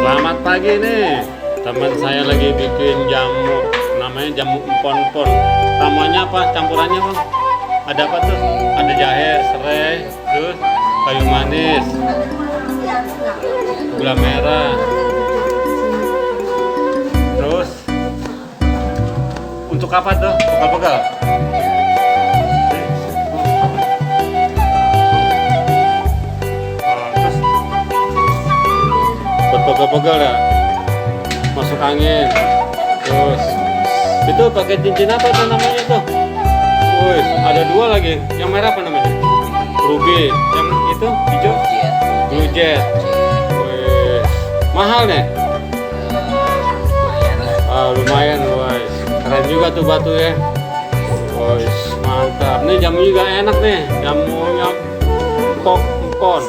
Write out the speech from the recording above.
Selamat pagi nih. Teman saya lagi bikin jamu. Namanya jamu empon-empon. Ramuannya apa? Campurannya bang? Ada apa tuh? Ada jahe, serai, terus kayu manis, gula merah. Terus untuk apa tuh? Pegal-pegal. Pegal-pegal ya, masuk angin. Terus itu pakai cincin apa tuh namanya tuh? Wih, ada dua lagi. Yang merah apa namanya? Ruby. Yang itu hijau? Blue Jet. Wih, mahal nih? Lumayan, guys. Keren juga tuh batu ya. Wih, mantap. Nih jamu juga enak nih. Jamunya empon.